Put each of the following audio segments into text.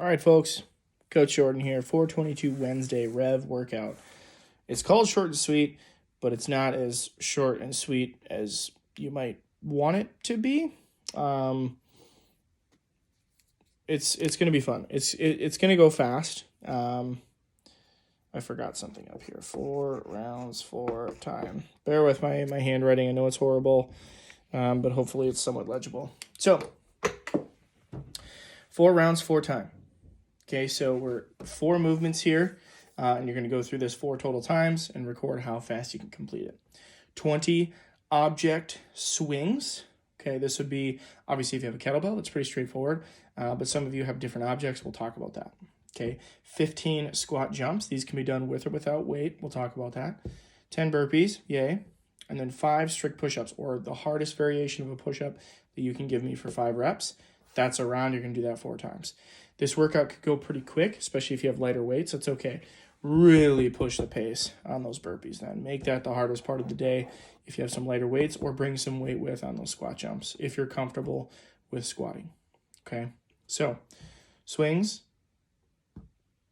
All right, folks. Coach Jordan here. 422 Wednesday Rev workout. It's called short and sweet, but it's not as short and sweet as you might want it to be. It's going to be fun. It's going to go fast. I forgot something up here. 4 rounds, 4 time. Bear with my handwriting. I know it's horrible, but hopefully it's somewhat legible. So, 4 rounds, 4 time. Okay, so we're 4 movements here, and you're going to go through this 4 total times and record how fast you can complete it. 20 object swings. Okay, this would be, obviously, if you have a kettlebell, that's pretty straightforward, but some of you have different objects. We'll talk about that. Okay, 15 squat jumps. These can be done with or without weight. We'll talk about that. 10 burpees, yay. And then 5 strict push-ups, or the hardest variation of a push-up that you can give me for 5 reps. That's a round. You're going to do that 4 times. This workout could go pretty quick, especially if you have lighter weights. That's okay. Really push the pace on those burpees then. Make that the hardest part of the day if you have some lighter weights, or bring some weight with on those squat jumps if you're comfortable with squatting. Okay, so swings,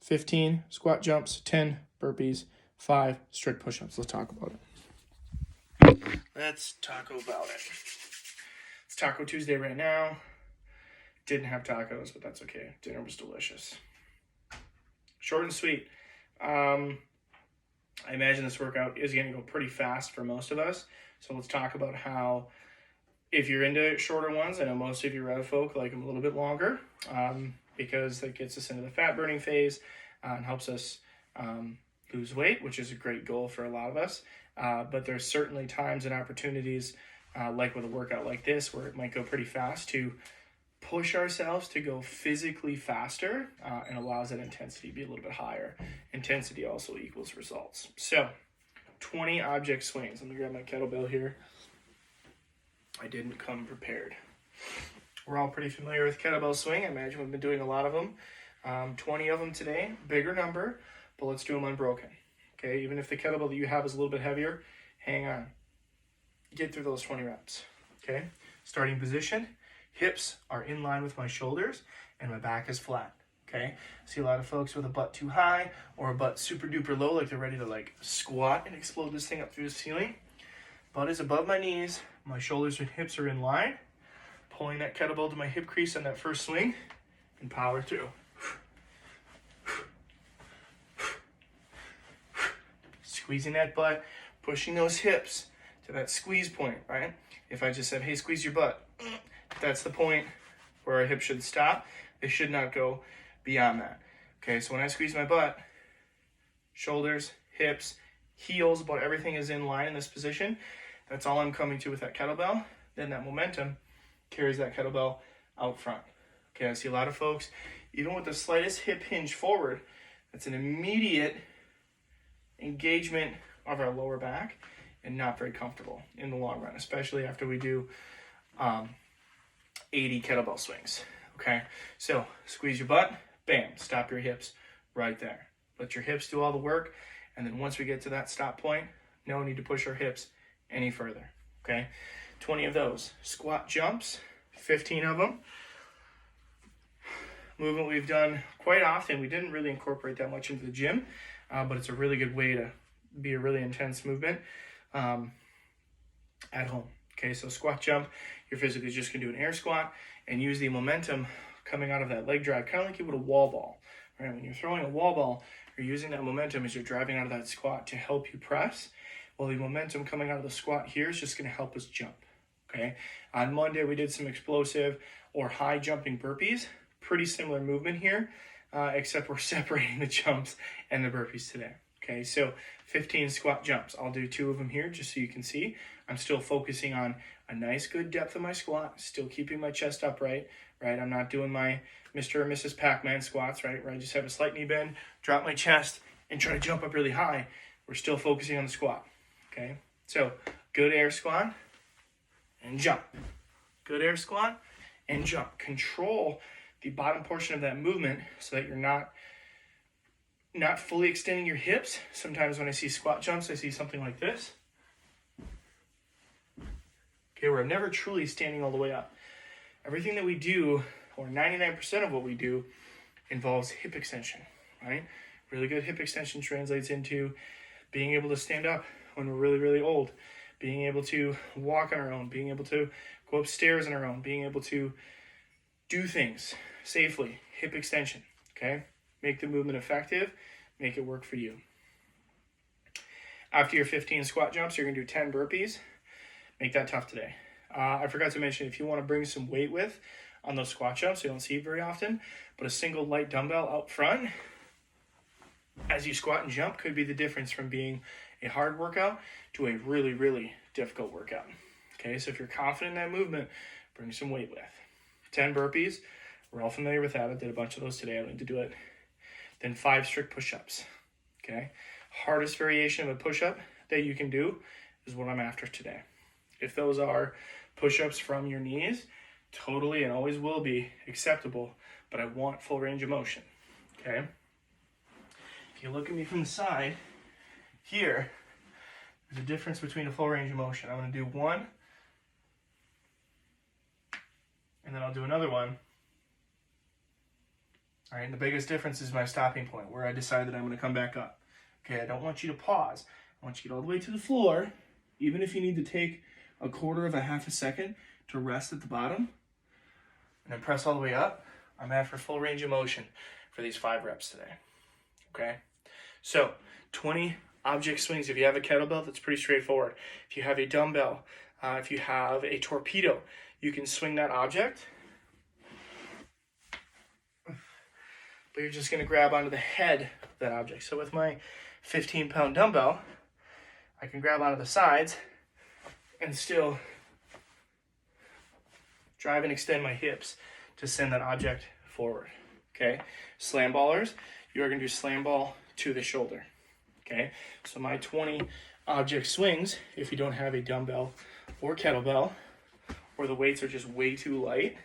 15 squat jumps, 10 burpees, 5 strict push-ups. Let's talk about it. Let's talk about it. It's Taco Tuesday right now. Didn't have tacos, but that's okay. Dinner was delicious. Short and sweet. I imagine this workout is going to go pretty fast for most of us. So let's talk about how, if you're into shorter ones, I know most of you Rev folk like them a little bit longer, because that gets us into the fat burning phase and helps us lose weight, which is a great goal for a lot of us. But there's certainly times and opportunities, like with a workout like this, where it might go pretty fast, to push ourselves to go physically faster, and allows that intensity to be a little bit higher. Intensity also equals results. So 20 object swings. Let me grab my kettlebell here. I didn't come prepared. We're all pretty familiar with kettlebell swing. I imagine we've been doing a lot of them. 20 of them today, bigger number, but let's do them unbroken. Okay, even if the kettlebell that you have is a little bit heavier, hang on. Get through those 20 reps. Okay, starting position. Hips are in line with my shoulders, and my back is flat. Okay, see a lot of folks with a butt too high or a butt super duper low, like they're ready to squat and explode this thing up through the ceiling. Butt is above my knees, my shoulders and hips are in line, pulling that kettlebell to my hip crease on that first swing, and power through. Squeezing that butt, pushing those hips to that squeeze point, right? If I just said, hey, squeeze your butt, that's the point where our hips should stop. They should not go beyond that. Okay, so when I squeeze my butt, shoulders, hips, heels, about everything is in line in this position. That's all I'm coming to with that kettlebell. Then that momentum carries that kettlebell out front. Okay, I see a lot of folks, even with the slightest hip hinge forward, that's an immediate engagement of our lower back and not very comfortable in the long run, especially after we do 80 kettlebell swings. Okay, so squeeze your butt, bam, stop your hips right there. Let your hips do all the work, and then once we get to that stop point, no need to push our hips any further. Okay, 20 of those. Squat jumps, 15 of them. Movement we've done quite often. We didn't really incorporate that much into the gym, but it's a really good way to be a really intense movement at home. Okay, so squat jump, you're physically just going to do an air squat and use the momentum coming out of that leg drive, kind of like you would a wall ball. Right? When you're throwing a wall ball, you're using that momentum as you're driving out of that squat to help you press. Well, the momentum coming out of the squat here is just going to help us jump. Okay, on Monday we did some explosive or high jumping burpees. Pretty similar movement here, except we're separating the jumps and the burpees today. Okay, so 15 squat jumps. I'll do 2 of them here just so you can see. I'm still focusing on a nice good depth of my squat, still keeping my chest upright, right? I'm not doing my Mr. or Mrs. Pac-Man squats, right? Where I just have a slight knee bend, drop my chest, and try to jump up really high. We're still focusing on the squat, okay? So good air squat and jump. Good air squat and jump. Control the bottom portion of that movement so that you're not fully extending your hips. Sometimes when I see squat jumps, I see something like this. Okay, where I'm never truly standing all the way up. Everything that we do, or 99% of what we do, involves hip extension, right? Really good hip extension translates into being able to stand up when we're really, really old, being able to walk on our own, being able to go upstairs on our own, being able to do things safely. Hip extension, okay? Make the movement effective, make it work for you. After your 15 squat jumps, you're going to do 10 burpees. Make that tough today. I forgot to mention, if you want to bring some weight with on those squat jumps, you don't see it very often, but a single light dumbbell out front as you squat and jump could be the difference from being a hard workout to a really, really difficult workout. Okay, so if you're confident in that movement, bring some weight with. 10 burpees, we're all familiar with that. I did a bunch of those today. I don't need to do it. Then 5 strict push-ups. Okay, hardest variation of a push-up that you can do is what I'm after today. If those are push-ups from your knees, totally and always will be acceptable, but I want full range of motion. Okay, if you look at me from the side here, there's a difference between a full range of motion. I'm going to do one, and then I'll do another one. All right, and the biggest difference is my stopping point, where I decide that I'm going to come back up. Okay, I don't want you to pause. I want you to get all the way to the floor, even if you need to take a quarter of a half a second to rest at the bottom, and then press all the way up. I'm after full range of motion for these 5 reps today. Okay, so 20 object swings. If you have a kettlebell, that's pretty straightforward. If you have a dumbbell, if you have a torpedo, you can swing that object, but you're just going to grab onto the head of that object. So with my 15-pound dumbbell, I can grab onto the sides and still drive and extend my hips to send that object forward. Okay, slam ballers, you are going to do slam ball to the shoulder. Okay, so my 20 object swings, if you don't have a dumbbell or kettlebell, or the weights are just way too light,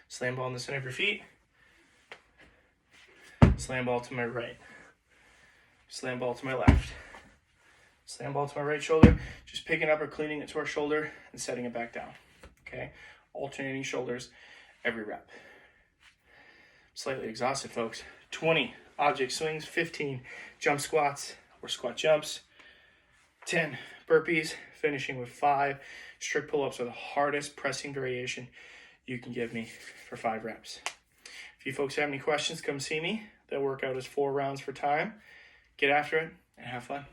slam ball in the center of your feet, slam ball to my right, slam ball to my left, slam ball to my right shoulder, just picking up or cleaning it to our shoulder and setting it back down. Okay, alternating shoulders every rep. Slightly exhausted, folks. 20 object swings, 15 jump squats or squat jumps, 10 burpees, finishing with 5 strict pull-ups are the hardest pressing variation you can give me for 5 reps. If you folks have any questions, come see me. That workout is 4 rounds for time. Get after it and have fun.